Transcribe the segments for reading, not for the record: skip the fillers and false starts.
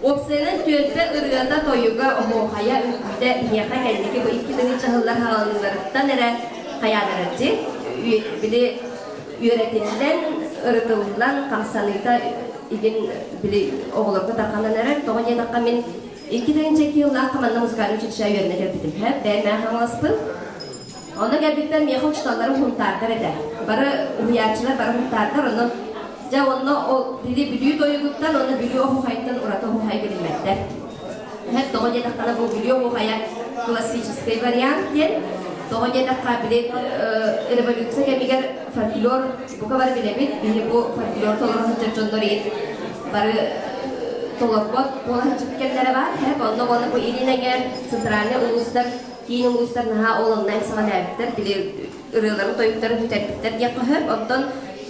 Opsiyonel tüyötte ırganda toyuga ohohaya ülküde niyaka kendiki bu 2000 yıllar halanlarından ere hayadarıcı. Bili üretiminden ırıtılılan kamsanıyda ilgin bili oğulurda takılan ere. Doğan yedakka min 2000 yıllar kamanda muzikalın çetişe yörüne geldim. Hep ben hamasdım. Ona geldikten miye hoşlanları huntardır eder. Barı uyarçılar barı huntardır onu. Ja onu o dili biliyor doyuguttan onu biliyor o hayattan orada o hayat bilinmekte. Hep doğru yedekana bu biliyor o hayat klasik varyant diye. Doğru yedekana bile revolüksiyon kemiger folklor bu kadar bilebil. Biri bu folklor tolerans çocukları barı tolakbot olan çıkkenlere var. Hep onu bu iline gel sıtrane uluslar Yine uluslar naha olanlar sana nerede bile ırıların toyukların hüterlikler yakahıp ondan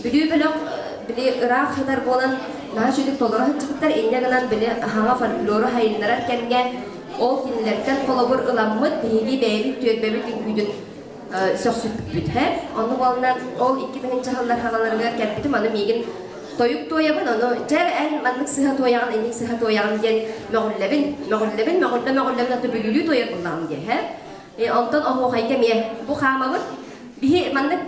biliyor bile Irak kadar olan naha şöyle tolerans çıktılar elde kalan bile hava folkloru hayırlar kendine o dinlerken kolabor ılanmıt bilgi beyli tüyetbebek güdün söksüp hep onu olanlar o 2000 yıllar havalarına geldim onu migin toyuk toyaman onu cer en manlık sıhhat toyan enlik sıhhat toyan diyen mağullebin atı bölülü toya kullan diye hep ondan o hayke miye bu kamamız bir manlık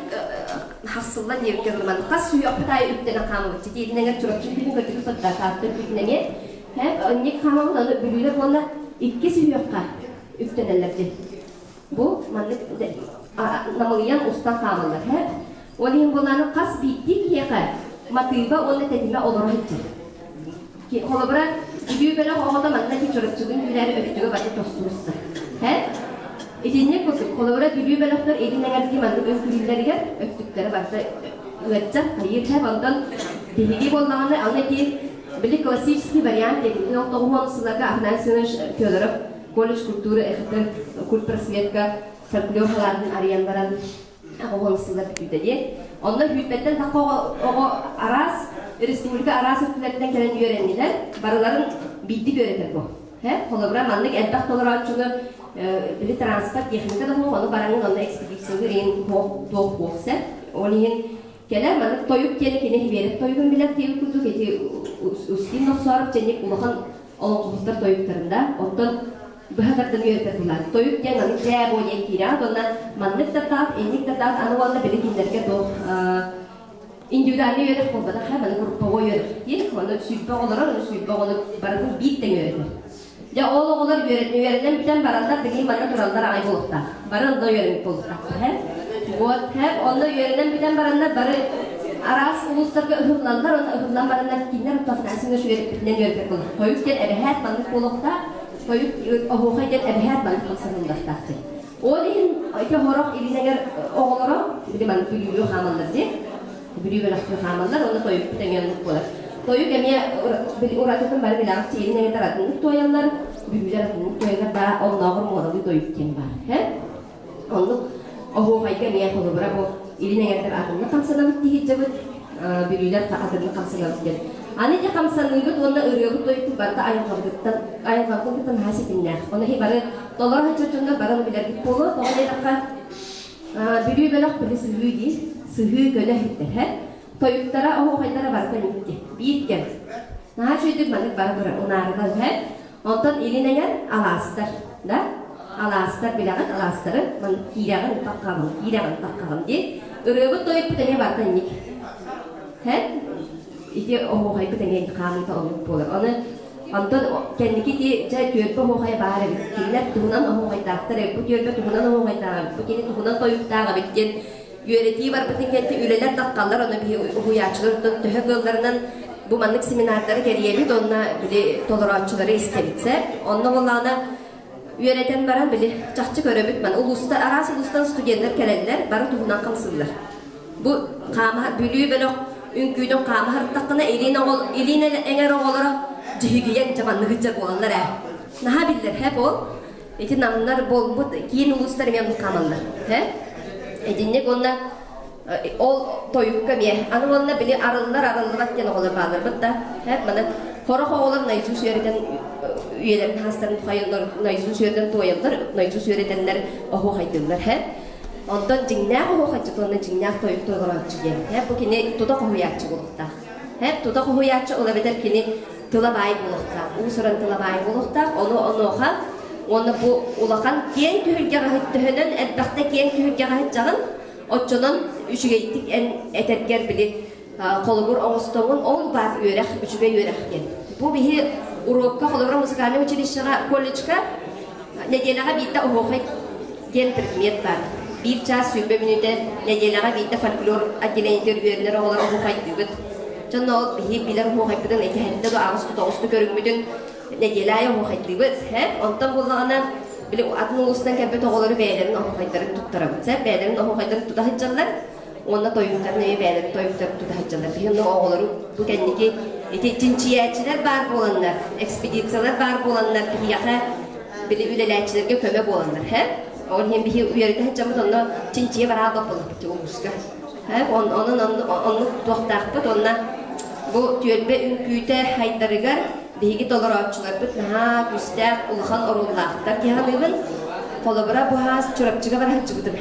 haksızlar diye görülmez. Kas suyu aptay üstüne kamamız ciddi ne türlü bir kötü fıtta tartı bitneye hep enlik kamamız onu bölülü bana iki suyu ka üstünelerdi. Bu manlık namıyan usta kamamız hep onun bunların kas bittik ya Matiba onu tedbirle olur hiç. Ki kolabora gidiyor böyle havada manna ki çocukçuluğun güleri öptüğü başka tostursa. He? İkinci kutu kolabora gidiyor böyle kadar eline geldiği manna öptükleri gel öptükleri başka üretecek. Hayır hep ondan bilgi olanlar anne ki böyle klasik bir varyant dedi. Nokta umansızlığa ahnansınız Fyodorov kolej kulturu ehter kultur sviyetka folklor haladın arayanların umansızlığa dedi. Onlar hükümetten takı o aras, Respublika aras hükümetinden gelen öğrendiler. Baraların bildiği öğretir bu. Kolabora manlık elbette olarak çünkü bir transport teknika da bu, onu baranın onda ekspedisyonu en doğuk olsa. Onun keler manlık toyuk kene verip toyukun bile tevk kutu keti ustin noksarıp cennet ulağın olumsuzlar toyuklarında. Ondan bu kadardan öğretir bunlar. Toyuk diye manlık caya boyun kira, ondan manlık da tak, enlik da tak, anı onda bile kinderke doğuk individualni öğretip olmadan hemen gruppa öğretip değil, onu sübbe olarak onu sübbe onu baranın bitten öğretir. Ya oğullar öğreten biten baranlar bileyim bana durallar ay bulukta. Baran da öğrenip bulukta. Hep onda öğreten biten baranlar barı aras uluslarga ıhırlanlar, onda ıhırlan baranlar kinler utafnasında şu öğretipten öğretip buluk. Toyukken ebehet manlık bulukta, toyuk ohuhayken ebehet manlık bulsanındakta. O değil, ki horak iline oğullara bileyim manlık biliyor hamallar diye. Biliyor belaklı hamallar, onu toyuk biten yanlık bulur. Toyuk emiye uğratıkın bari bilang çiğin ne kadar atınlık toyanlar, büyüler atınlık toyanlar daha onların modalı toyuk kim var. Onu ohu hayka emiye kolu bırak o iline kadar atınlık kamsanalık diye cebet büyüler atınlık kamsanalık diye. Anıca kamsanalık onda ırıyalık toyuk barda ayın kalkıntın hasipinler. Onu hi bari dolar haçocunda barını bilir git polo, toğun yedakka büyü belak bili sıhıy değil, sıhıy göle hittir. Toyuktara o haylara barda gitti. Bitken. Nah şöyle manık bara onardan hep. Ondan iline gel alastar. Da alastar bilangan alastarı man kiragan takkalım diye. Irıbı toyuk bitene barda nik. Hep işte o hay bitene kamı ta onu polar. Onu ondan kendiki diye cay tüyöp o hay bahare bitkiler tuhunan o hay taktır. Bu tüyöp tuhunan o hay taktır. Bu kini tuhunan toyuk tağı bitken. Yönetiği var bütün kenti üleler takkallar onu bir huyacılardan töhegöllerden bu manlık seminerlere geriye bir onunla bile tolerançıları istedikse onunla olana yöneten baran bile çakçı görübüt man uluslar arası ulustan stüdyenler kelediler barı tuhunan kamsızlar. Bu kama bülüğü böyle ünküydün kama hartakına eline enger olarak cihigiyen camanlı hıcak olanlar naha bildir hep o eti namlar bol bu kiyin uluslar memnun kamanlar Edinlik onda ol toyuk kamiye. Anı onda bile arılıvat yana olur bağlar. Bıtta hep bana Hora olur nayzus yöreden üyelerin hastaların hayırlar nayzus yöreden toyallar nayzus yöredenler ohu hayırlar hep. Ondan cinnak ohu hayırlar ondan cinnak toyuk toyurançı gel. Hep bu kini tudak ohu yatçı bulukta. Hep tudak ohu yatçı olabilir kini tılabay buluqtaq, usuran tılabay buluqtaq, onu bu ulaqan kien tühülgeğe hüttühünün, elbaqta kien tühülgeğe hüttüğün, otçunun üçügeytik en eterker bili kolubur oğustoğun ol bar üyerek, üçüge üyerekten. Bu bihi urokka kolubur musikali uçilişine kolleçka nediyelağa bitti oğuqay gen предмет var. Bir çağ sübbemünüde nediyelağa bitti folklor atgelenitör üyeleri olan oğuqay dügüt. Çonda ol bihi bilen oğuqay bidin etihette de ağustu doğustu görünmüdün nediyelağa oğuqay dügüt. Ondan bullağına bile adın ulusundan kempe toğuları beylerin oğuqayları tuttarabıtsa, beylerin oğuqayları tutahıcallar. Onda toyunlarını beylerin toyunlarını tutahıcallar. Bihin oğuqları bu kendiki cinsiyetçiler var olanlar, ekspedisiyalar var olanlar, bihi yaqa bile ülelerçilerge köme olanlar. Onun hem bihi uyarıda hıcamız onu cinsiye var ağa dopalı bitti oğuzga. Onu doğdaqpıt, onunla bu tüyelbe ünküyte haydarıgar bihigi dolar açılar bit, naha güstaq uluğan orullaqtar ki hanıbın kolabıra bu haas çorapçıga var hıcı bıdım.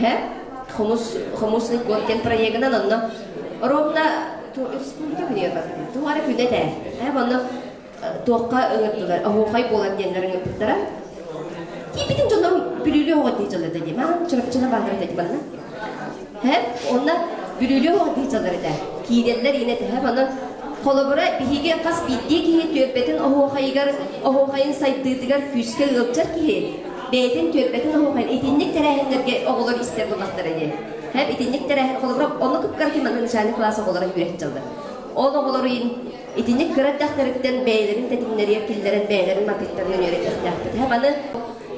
Humuslik gorken proyeğinden onu orumda Respublika günüyor bak, tuğara güne de. Onu toqqa ıngıttılar, ahoqay bolan genler ıngıttılara. Bitin jonlar bülülü hoğa diyeceğler dedi. Ben çorapçına bağlar dedi bana. Onda bülülü hoğa diyeceğler dedi. Kideller yine de onu kolabora bihige kas bittiği ki tüybetin ahoqayın saydıdıgar küske ıgıpçar ki beytin tüybetin ahoqayın etinlik terehenlerge oğulur ister bulaqlar dedi. Hep etinlik terehen kolabora onu kıpkar ki manın nişanlı klası olarak yürekçildi. Onu oğuluruyun etinlik kıraddaqtarıktan beylerin tetimleri, killerin beylerin maketlerinin yürekçildi. Hep onu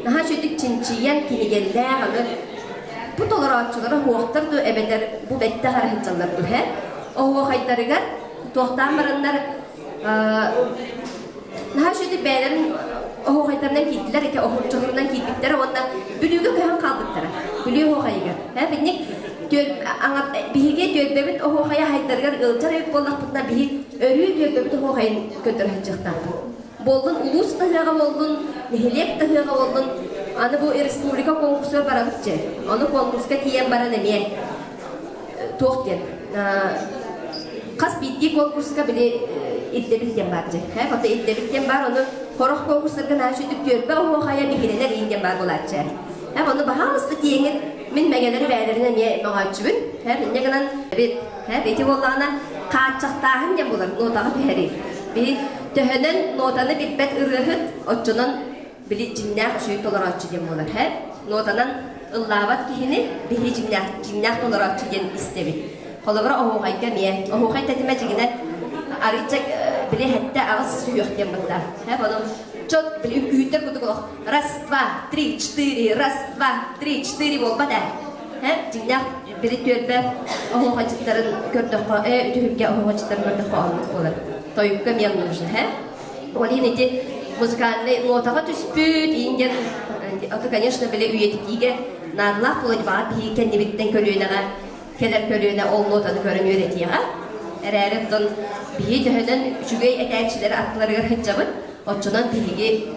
naha şöydük çinçiyen kini geldi, bu dolar açıları hoğuqtardı, ebeder bu bette harahıcallardı. O hoğaydarıgar, toğdan baranlar, naha şöydük beylerin hoğaydarından gittiler, eke oğurçuğurundan gittikleri, ondan bülüğü köyhan kaldıkları, bülüğü hoğayıgar. Bitnik, bihige tüyöbbebit o hoğaya haydarıgar ılcar evip bollaq bundan bihi örüyü tüyöbbebit o hoğayın götürühücüqtardı. Boldun, ulus tahıyağı boldun, neheliyek tahıyağı boldun. Anı bu Respublika konkursör barabıtçı. Onu konkurska tiyen bara nemeye. Toğden. Kas bittiği konkurska bile iddebilgen barcı. Hatta iddebilgen bar onu horoq konkurslarga naşüdük tüyörbe o hoğaya bihineler ingen bar bolatçı. Onu bahamızlı tiyenget min megeleri beylerine niye mağaçıbın. Ne kadar evet. Eti bollağına kaçaktağın dem bular. Notağı peheri. Bir töhönen notanı bitbet ırıhıt, otçunun bili cinnaq şüyü tolerançı dem bular. Notanan ıllavat kihini bihi cinnaq tolerançı dem istebit. Kolabıra oğuqayka miye. Oğuqay tetimecigine arıcak bili hette ağız suyuq dem bıtta. Onun çok bili ünküyütler kutu kuluq. Ras, dva, tri, çtiri, ras, dva, tri, çtiri bolba da. Cinnaq bili tüyelbe oğuqaycıtların gördüqo, tühülge oğuqaycıtların gördüqo alınıq olar. Toyukka miyam нужно, Он инде музыкальный нотага түспүт, инген, аты, конечно, биле үйетикиге нарлах булать бар, бии кеннибиттен көлүнага, келер көлүнө ол нотаны көрөн үйретига. Эререттон бии төһөнөн үчүгөй этәчилер атларыгар хыджабыт, отчонан бииги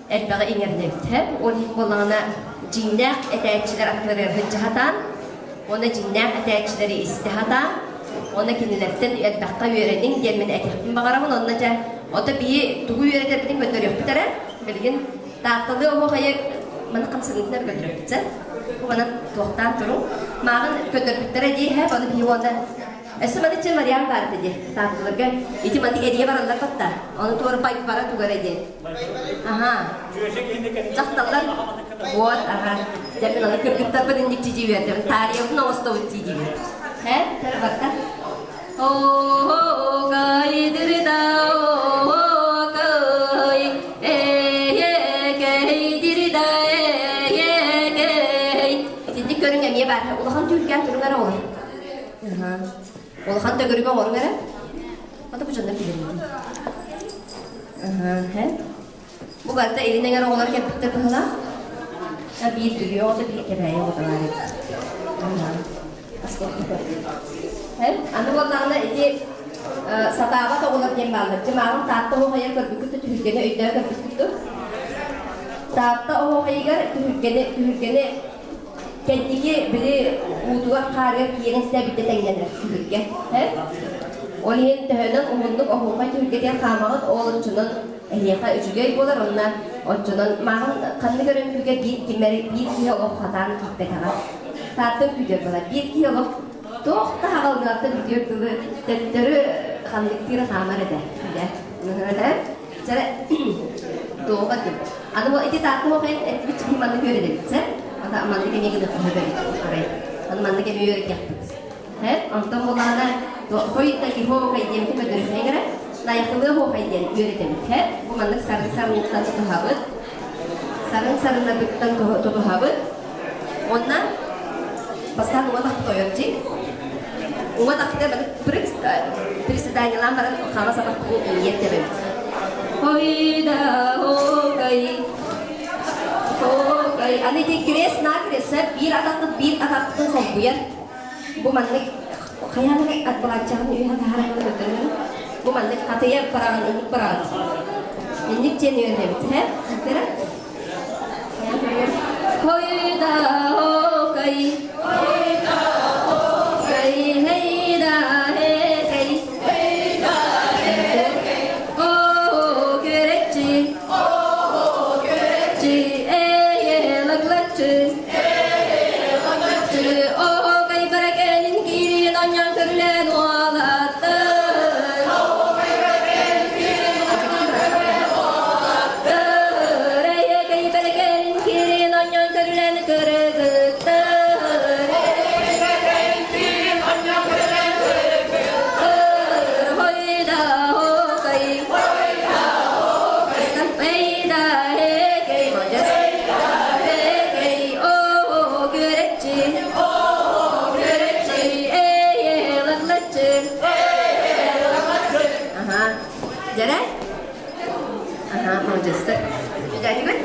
элбага иңернебит. Ол болана жиннак этәчилер атларыгар хыджахатан, оны жиннак этәчилери истихатан, ona kinilerden elbaqqa öğrenin gelmen etihtim bağıramın onunla ca o da bir tuğu öğretebildiğin gönderiyor bir tane bilgin tatlı o hayır bana kamsızlıklar gönderiyor bitsen o bana tohtan durun mağın gönderiyor diye hep onu bir onda esmedi için Meryem var dedi tatlılarga iti mandi ediye vararlar patta onu tuğru payıp para tuğur ediye aha çaktallar buat aha demin onu kırkıtlar birindik cici verdi tarihi onu osta cici verdi terbatta oh gaydir da oh gay gaydir da gay şimdi görüngen niye var ulahan Türkiye turunlara olur ulahan da görüngen olur nere o da bu canlar bilir bu kadar da elinden gelen olarak yapıp da bana bir duruyor o da bir kere o da var Anu bollarına iti satava da olur diye bağlı. Cemağın tahta o hayal körbükütü tühürgene öydüğe körbükütü. Tahta o hayal tühürgene kendiki biri uğduğa karıya kiyenin size bitti tengenler tühürge. Olihin töhönün umunduk ohuqay türgediyen qamağın oğlunçunun ehiyaka üçügey bolar onunla onçunun mağın kanını görün küge bir kiye olup hatan kitbetağa. Tartın küge bolar. Bir kiye olup doğukta hağalınatı video kılı tetleri kanlıktırı qamar eder. Öyle. Çare doğuğa değil. Anı bu iti tartın oqayın eti bir çıkımanı göre de bitse. Ata amandı kemiye gıdık öyle. Anı mandı kemiye yörük yaptık. Ondan bolana koyuttaki ho kaydiyen ki ödürüsüne göre layıklığı ho kaydiyen yönetemik. Bu manlık sarınktan tutuhabıt. Sarınktan tutuhabıt. Ondan bastan umatak toyokçi. Umatak da presidanyalan barang kana sabak ku iyet debet. Hoida ho kay ani di kres na kres bir atak sombuyan. Bu manlik kayaknya at pelajaran ini harus betul. Bu manlik katanya perangan ini genuine deh, betul? Hoida ho kai, heida he kai, oh gerekçi, laglatçı. Jadi kan,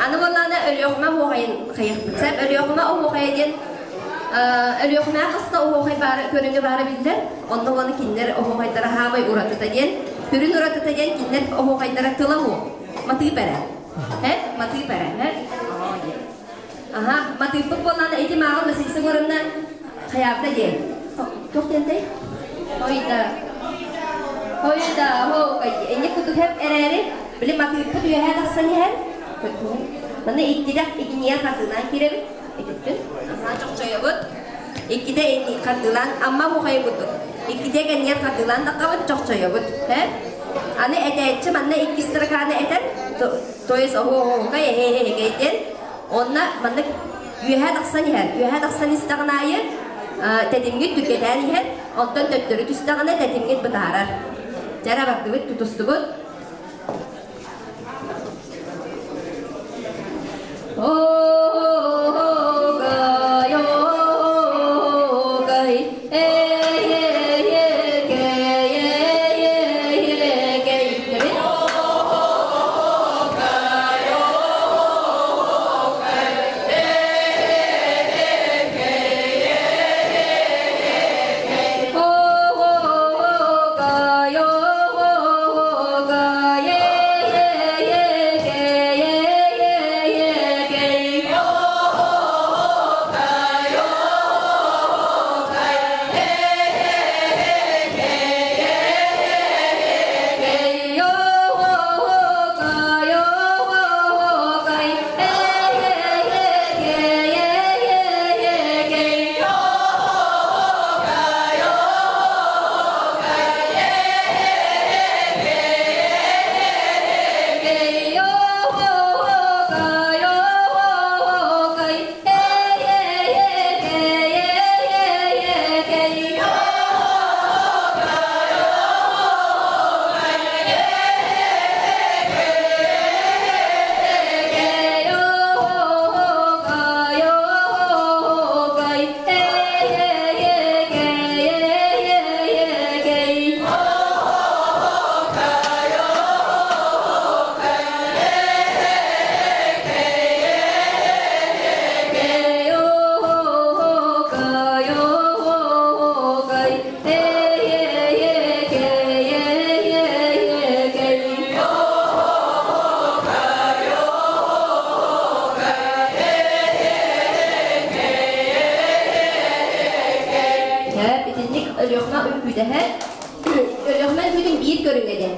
anu bolana ölüyorma hoğayın kayık bitsem, ölüyorma o hoğayın, ölüyorma hasta o hoğay körünge bara bildiler, onda onu kinler o hoğaylara havay uratıtagen, pürün uratıtagen kinler o hoğaylara tılahu, matı pere, matı pere, aha, matı pek bolana iti mağal masih segorana hayapta ye, çok tentay, hoyda hoğay, ini kutu hep ereri. Beli mati itu dia hendak senihan, betul. Mana iktidak ikinya kartulan kira betul. Nah cok saya buat, ikida ini kartulan, amma mau kayak betul. Ikida kan niat kartulan, tak kawan cok saya buat, Ane ete cuman ane ikistra kana eten, toys kayak kayak onna mana dia hendak senihan istiqnaya, tedimgit tüketen ihan, ondan töttürü istiqnaya tedimgit betarar. Cara baktıvit tutustubut. Ga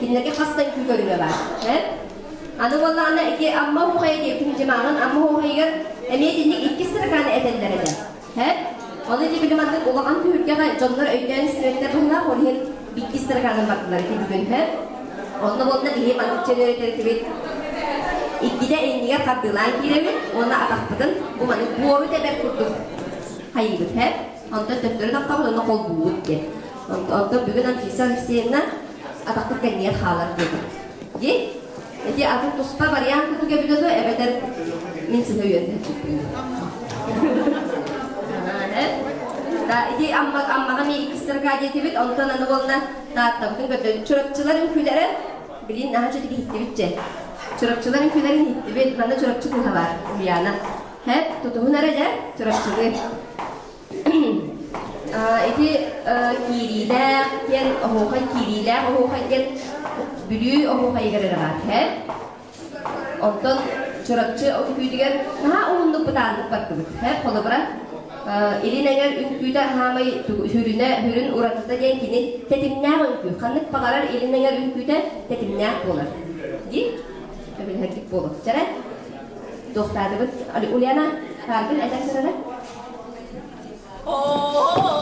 dinlerke hastan kü görüyor var. He? Anı vallahi ki amma o hayır diye kim cemağın amma o hayır emiye dinlik iki sıra kanı edenlere de. He? Onu diye bilim anlık olağan Türkiye'de canlılar öğütlerini sürekli bunlar onun bitki sıra kanı baktılar ki bugün he. Onunla bununla iyi mantıkçı öğretir gibi İkide endiğe kattılan kirevi ona ataktıdın bu manık boğru teber kurduk. Hayır he? Ondan döktürü de kabul ona kol buğut diye. Ondan bugün Anfisa Hüseyin'den ataktık endiğe xalar dedi. Di? Jadi aku tuspa varian kutu ke bidoso ebeder min sehuyen çıktı. Da idi amma kami ikistir kajeti bit ondan anı bolna tatta bugün böyle çorapçıların köyleri bilin daha çok gitti bitçe. Çorapçıların köyleri gitti bit bana çorapçı kul var yana. Hep tutuğun nerede çorapçılığı. Idi kiriler yen ohokan kiriler ohokan yen büyü ohokan göre var he. Ondan çorapçı o köydiler daha onunla budanlık baktı he kolu bırak. İlin eğer ünküde hamay hürün uğratıda genkini tetimler ünkü. Kanlık pagalar ilin eğer ünküde tetimler olur. Di? Öyle hakik olur. Çare? Doktorda bit. Ali Ulyana hargın eder sırada. Oh,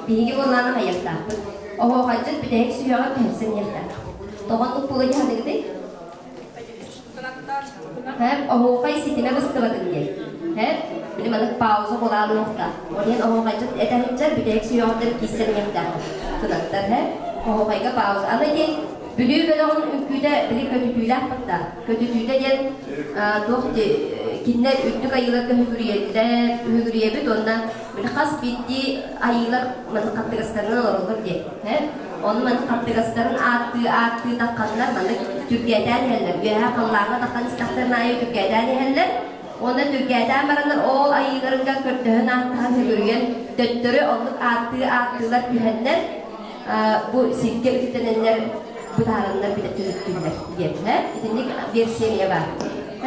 Bihi bolana hayalta. Oho hajat bidek suyaga pensin yelta. Toğanlık bulu jahada gidi. Hep oho kay sitine bıskıladın gel. Hep bilim adık pauza bolalı nokta. Oraya oho hajat etenetçer bidek suyaga kisen yelta. Kınaktar hep oho kayga pauza. Ana ki bülü böyle onun ülküde bili kötütüyle hatta. Kötütüyle gel doğru kinler üttük ayılarga hügüriyebit ondan bir kas bitti ayılar mantıkattıgaslarından orulur diye. Onun mantıkattıgasların attığı takkanlar Türkiye'den heller. Güya kallarına takkan istaklarına ayı Türkiye'den heller. Onda Türkiye'den baranlar oğul ayılarınca kötühün attığı hügüriyen döttürü onun attılar tühenler. Bu silke ütenenler bu taraflar bir de tüzüttüler diye. İzinlik bir seriye var.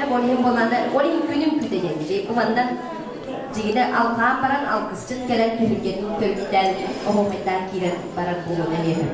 Boleh bolanda, boleh günüm küdeceğim. Bu mandan jigide alqam baran alqısçın gelen türgen türkten ohometan kiren baran bulunur.